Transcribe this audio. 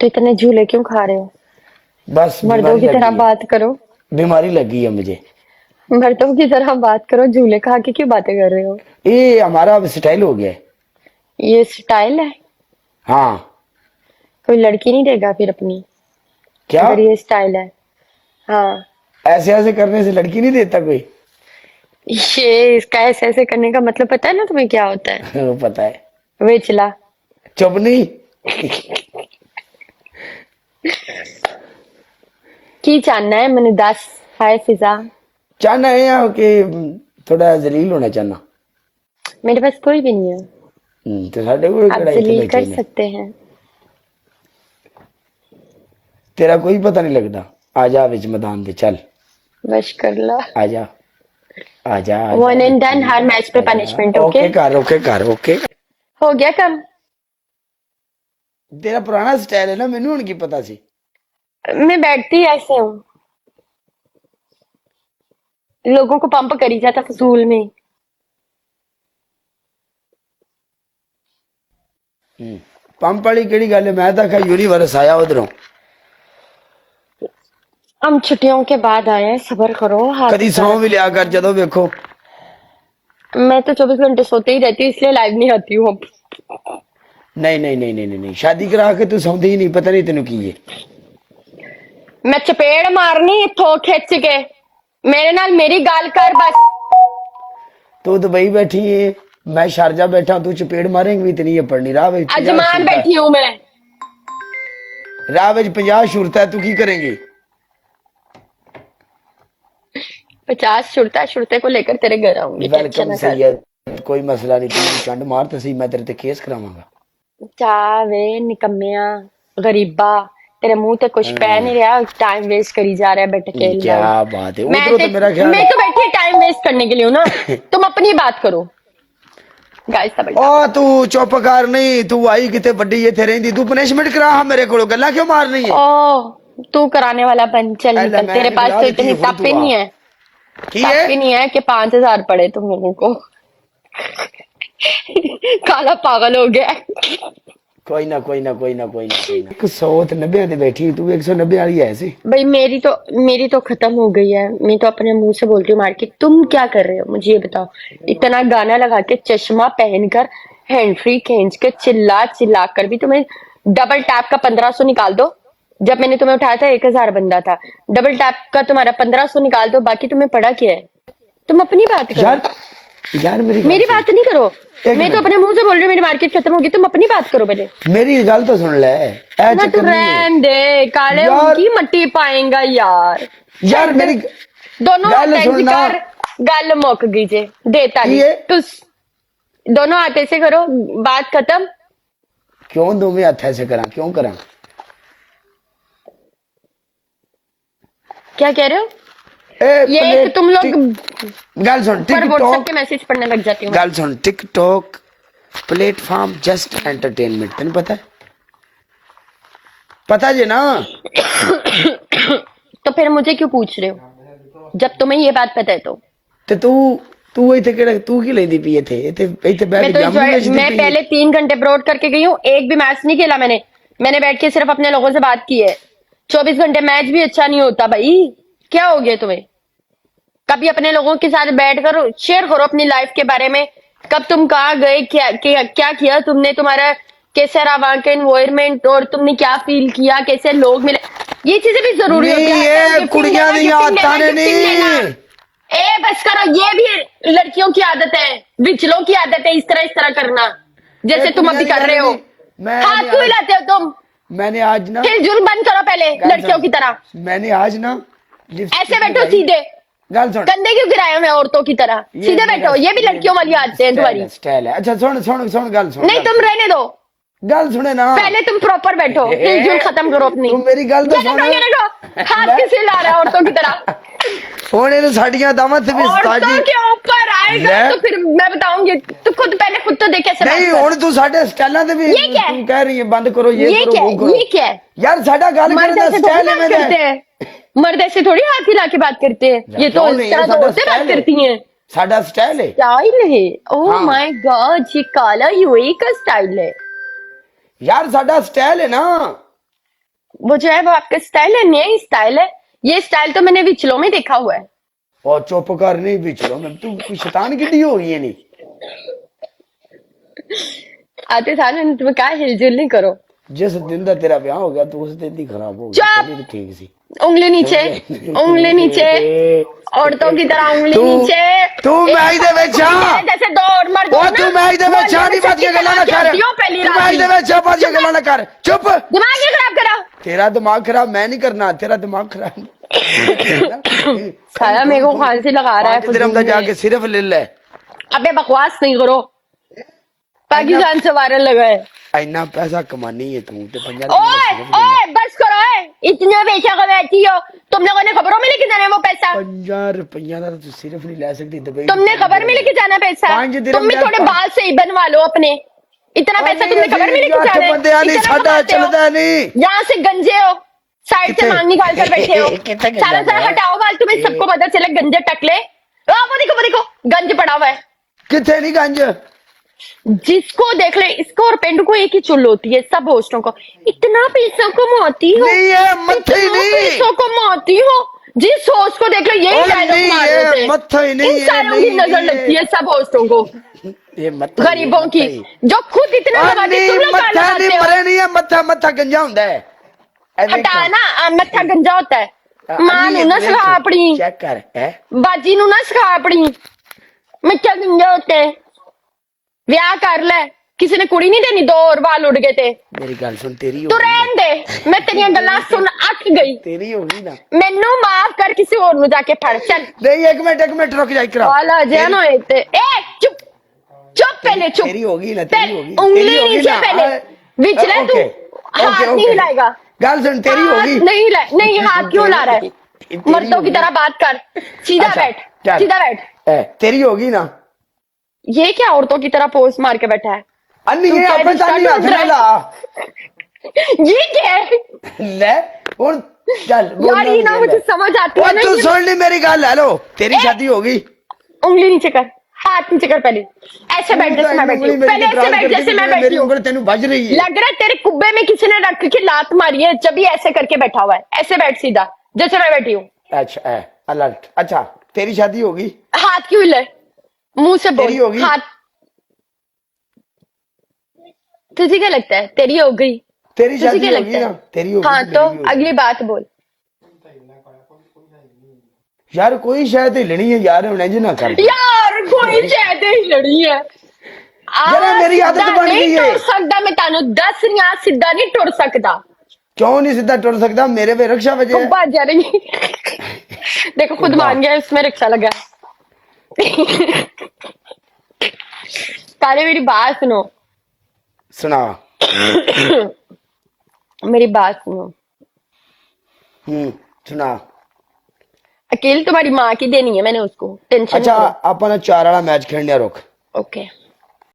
तो इतने झूले क्यों खा रहे हो? बस मर्दों बीमारी की तरह लगी है। बात करो। बीमारी लगी है मुझे। मर्दों की तरह बात करो, झूले खा के क्यों बातें कर रहे हो? ये हमारा अब स्टाइल हो गया है। ये स्टाइल है? हाँ। कोई लड़की नहीं देगा फिर अपनी, क्या? अगर ये स्टाइल है? हाँ। ऐसे ऐसे करने से लड़की नहीं देता कोई? ये इसका ऐसे ऐसे करने का मतलब पता है ना तुम्हें क्या होता है? वो पता है। वेचला। चुप नहीं। की जानना है मैंने? 10 हाय फिजा। चाहना है या कि थोड़ा जलील होना चाहना? मेरे पास कोई भी नहीं है, तो साढ़े को आप कड़ा इतने जलील कर बैठे ने। सकते हैं। तेरा कोई पता नहीं लगता। आजा विच मैदान दे, चल बस कर ला। आजा आजा। One and done, her match पे पनिशमेंट। ओके ओके कर, ओके कर, ओके। हो गया कम। तेरा पुराना स्टाइल है ना, मैनू हुण की पता सी। मैं बैठती ऐसे हूँ, लोगों को पंप करी जाता फजूल में। पंप वाली केड़ी गल है? मैं तो आखा यूनिवर्स आया उधरों। हम छुट्टियों के बाद आए हैं, सब्र करो। हाथ कदी सौ भी लिया कर जदों वेखो। मैं तो 24 घंटे सोते ही रहती हूँ, इसलिए लाइव नहीं आती हूँ अब। नहीं नहीं नहीं नहीं नहीं नहीं, शादी करा के तू सौंदी ही नहीं, पता नहीं तेनू की है। मैं चपेड़ मारनी इथों खिंच के, मेरे नाल मेरी गाल कर बस। तू दुबई बैठी है, मैं शारजा बैठा, तू चपेड़ मारेंगी भी इतनी है पड़नी। राह विच 50 अजमान सूरत है। बैठी हूँ मैं। राह विच 50 सूरत है, तू की करेंगी? 50 शुरता शुरते को लेकर तेरे घर आऊंगी, टेंशन वेलकम ना कर। सैयद, कोई मसला नहीं। तू चंड मार तो सही, मैं तेरे ते केस करावांगा। चावे निकम्मिया गरीबा, तेरे मुंह ते कुछ पै नहीं रहा, टाइम वेस्ट करी जा रहा है बैठ के। क्या बात है, मैं उधरों तो मेरा ख्याल मैं तो बैठी टाइम वेस्ट करने के लिए हूँ ना। तुम अपनी बात करो गाइस। ओ तू चुप कर, नहीं तू आई किते बड़ी इथे रहिंदी, तू पनिशमेंट करा मेरे कोलो, गल्ला क्यों मारनी है? ओ तू कराने वाला बन, चल निकल। तेरे पास तो इतनी तप ही नहीं है, की तप है? ही नहीं है कि 5000 पड़े तुम लोगों को। काला पागल हो गया। कोई ना कोई ना कोई ना कोई ना कोई ना। 190 दे बैठी तू, 190 वाली है ऐसी। भाई मेरी तो खत्म हो गई है। मैं तो अपने मुंह से बोलती हूँ मार्केट। तुम क्या कर रहे हो मुझे ये बताओ? इतना गाना लगा के, चश्मा पहनकर, हैंड फ्री खींच के, चिल्ला चिल्ला कर भी तुम्हें डबल टैप का 1500 निकाल दो। जब मैंने तुम्हें उठाया था 1000 बंदा था। डबल टैप का तुम्हारा 1500 निकाल दो, बाकी तुम्हें पड़ा क्या है? तुम अपनी बात करो यार। यार मेरी बात नहीं करो। मैं मिनट। तो अपने मुंह से बोल रही हूँ मेरी मार्केट खत्म होगी, तुम अपनी बात करो पहले। मेरी गल तो सुन ले। ऐ ना तू चक्कर नहीं है। रहन दे, काले यार- उनकी मट्टी पाएगा यार। यार मेरी दोनों गल हाथ सुन ना। कर, गल मुक गई जे, देता की नहीं है? तू। दोनों हाथ ऐसे करो, बात खत्म। क्यों दोवें हथ ऐसे करा, क्यों करा? क्या कह रहे हो? ए ये एक तुम लोग गल सुन, पर व्हाट्सएप टिकटॉक के मैसेज पढ़ने लग जाती हूँ। गल सुन, टिकटॉक प्लेटफॉर्म जस्ट एंटरटेनमेंट, तेन पता है? पता जे ना? तो फिर मुझे क्यों पूछ रहे हो जब तुम्हें ये बात पता है? तो ते तू इथे केड़ा, तू की लेंदी पी इथे इथे इथे बैठ मैं के तो जामुन बेचदी मैं पई है। पहले 3 घंटे ब्रॉड करके गई हूँ, एक भी मैच नहीं खेला मैंने बैठ के सिर्फ अपने लोगों से बात की है। 24 घंटे मैच भी अच्छा नहीं होता भाई। क्या हो गया तुम्हें? कभी अपने लोगों के साथ बैठ कर शेयर करो अपनी लाइफ के बारे में। कब तुम कहाँ गए, क्या किया तुमने, तुम्हारा कैसा रहा वहां का एनवायरमेंट, और तुमने क्या फील किया, कैसे लोग मिले। ये चीजें भी जरूरी होती नहीं है। ये कुड़ियां दी आदतां ने नहीं। ए बस करो, ये भी लड़कियों की आदत है, बिचलों की आदत है इस तरह करना, जैसे तुम अभी कर रहे हो। हाथ क्यों हिलाते हो तुम? मैंने आज ना, फिर जुर्म बंद करो पहले लड़कियों की तरह। मैंने आज ना ऐसे बैठो सीधे, गल सुन। कंधे क्यों गिराए हुए औरतों की तरह? सीधे बैठो, ये भी लड़कियों वाली आदतें हैं तुम्हारी। स्टाइल है। अच्छा सुन सुन सुन, गल सुन। नहीं तुम रहने दो, गल सुने ना। पहले तुम प्रॉपर बैठो, हिलजुल खत्म करो अपनी। तू मेरी गल तो सुन। हाथ किसे ला रहा है औरतों की तरह? होने तो साड़ियां दामत भी औरतों के ऊपर आएगा तो फिर मैं बताऊंगी। तू पहले खुद तो देखे से नहीं हुन तू साडे स्टाइलां ते भी ये क्या है? तू कह रही है बंद करो, ये करो, क्या वो करो। ये क्या है? यार साडा गल करने मर्द दा ऐसे स्टाइल थोड़ी है। बात करते हैं, मर्द ऐसे थोड़ी हाथ हिला के बात करते हैं। ये तो क्यों इस नहीं? तरह तो साडा औरतें बात स्टाइल है। करती हैं। साडा स्टाइल है। स्टाइल है? ओह हाँ। माय गॉड, ये काला यूएई का स्टाइल है। यार साडा स्टाइल है ना। वो जो है वो आपका स्टाइल है, नया स्टाइल है। ये स्टाइल तो मैंने विचलों में देखा हुआ है। और चुप कर नहीं बिचलो मैं तू कोई शैतान कितनी हो गई है नहीं आते साल मैंने तुम्हें कहा हिलजुल नहीं करो। जिस दिन का तेरा ब्याह हो गया तो उस दिन ही खराब हो गया चुप! चली तो ठीक सी उंगली नीचे, उंगली नीचे, औरतों की तरह उंगली तू नीचे। तू मैच दे ਵਿੱਚ ਆ जैसे दो और मर्द ਉਹ ਤੂੰ ਮੈਚ ਦੇ ਵਿੱਚ ਆ ਨਹੀਂ ਬਾਤ ਕੇ ਗੱਲਾਂ ਨਾ ਕਰ पहली ਤੂੰ ਮੈਚ ਦੇ रात ਵਿੱਚ ਆ ਬਾਤ ਕੇ ਗੱਲਾਂ ਨਾ ਕਰ ਚੁੱਪ दिमाग नहीं खराब करा। तेरा दिमाग खराब मैं नहीं करना तेरा दिमाग खराब साला मेरे को खांसी लगा रहा है। 5 दिरहम का जाके सिर्फ ले ले अबे बकवास नहीं करो, पाकिस्तान से वायरल लगा है। इतना पैसा कमानी है तू ते ओए ओए बस करो, इतने पैसा कमाती हो तुम लोगों ने, खबरों में लेके जाना है वो पैसा। 50 रुपया का तू सिर्फ नहीं ले सकती दुबई तुमने खबर में लेके जाना पैसा। 5 दिरहम तुम भी थोड़े बाल सही बनवा लो अपने। इतना पैसा तुमने खबर में लेके जाना है। बंदे नहीं इतना साडा कमाते हो। चलदा नहीं यहाँ से गंजे हो, साइड से कितने? मांग निकाल कर बैठे हो। कितने गंजा सारा सारा है? हटाओ बाल, तुम्हें सबको पता चले गंजे टकले। वो देखो गंज पड़ा हुआ है। किथे नहीं गंज जिसको देख ले, इसको और पेंडू को एक ही चुल होती है सब होस्टों को। इतना पैसा कमाती हो, नहीं है मत्थे इतना नहीं पैसा कमाती हो, जिस होस्ट को देख लो यही और डायलॉग नहीं मार है, रहे थे। मत्था ही नहीं इन है, सारों की नहीं नजर है। लगती है सब होस्टों को, ये मत्था गरीबों की, जो खुद इतना और लगाते नहीं तुम लोग मत्था लगाते नहीं हो। मरे नहीं है मत्था मत्था गंजा हुंदा है हटा ना, मत्था गंजा होता है। मां नू ना सिखा अपनी, चेक कर है बाजी नू ना सिखा अपनी, मत्था गंजा होता है। ਵਿਆਹ ਕਰ ਲੈ, ਕਿਸੇ ਨੇ ਕੁੜੀ ਨਹੀਂ ਦੇਣੀ, 2 और बाल उड़ गए थे। मेरी गल सुन तेरी तू हो रहन दे, मैं तेरियां गल्लां सुन अक गई। तेरी होगी ना मैनू माफ कर, किसी और नु जाके फड़ चल। नहीं एक मिनट रुक जा इकरा वाला जैन होए ते ए चुप चुप, पहले चुप। तेरी होगी ना तेरी होगी उंगली तेरी होगी नीचे ना। पहले बीच ले तू, हाथ नहीं हिलाएगा। गल सुन तेरी हाथ होगी नहीं हिला, नहीं हाथ क्यों हिला रहा है? तेरी मर्दों की होगी। तरह बात कर, सीधा अच्छा, बैठ, चल। सीधा बैठ। तेरी होगी ना ये क्या औरतों की तरह पोज मार के बैठा है? अन्नी तू ये क्या अपन रिश्ता तानी हाथ ढूंढ रहा है? ला ये क्या है ले और चल यार? ये ना मुझे समझ आती है ना, तू ये- सुन ली मेरी गल हेलो तेरी शादी होगी उंगली नीचे कर, हाथ नीचे कर, पहले ऐसे बैठ जैसे मैं बैठी हूँ, पहले ऐसे बैठ जैसे मैं बैठी मेरी हूँ। उंगली तेनू बज रही है लग रहा है तेरे कुब्बे में किसी ने रख के लात मारी है, जब भी ऐसे करके बैठा हुआ है। ऐसे बैठ सीधा जैसे मैं बैठी हूँ। अच्छा अलर्ट अच्छा तेरी शादी होगी हाथ क्यों हिले? मुंह से बोल। तेरी होगी? हाथ तुझे क्या लगता है तेरी हो गई? तेरी तुझे शादी क्या होगी लगता ना है? तेरी होगी हाँ मेरी तो भी होगी। अगली बात बोल। यार कोई शायद हिलनी है यार हुणे जी ना कर यार कोई शायद ही लड़ी है। यार मेरी आदत सीधा बन नहीं गई है। टुर सकदा, मैं तानू दस रही हां, सीधा नहीं टुर सकदा। क्यों नहीं सीधा टुर सकता मेरे पे रक्षा वजह है कुब्बा जा रही देखो खुद मान गया, इसमें रिक्शा लगा। तारे मेरी बात सुनो, सुना मेरी बात सुनो। सुना अकेली तुम्हारी माँ की देनी है मैंने उसको, टेंशन अच्छा अपन 4 वाला मैच खेलने रुक ओके।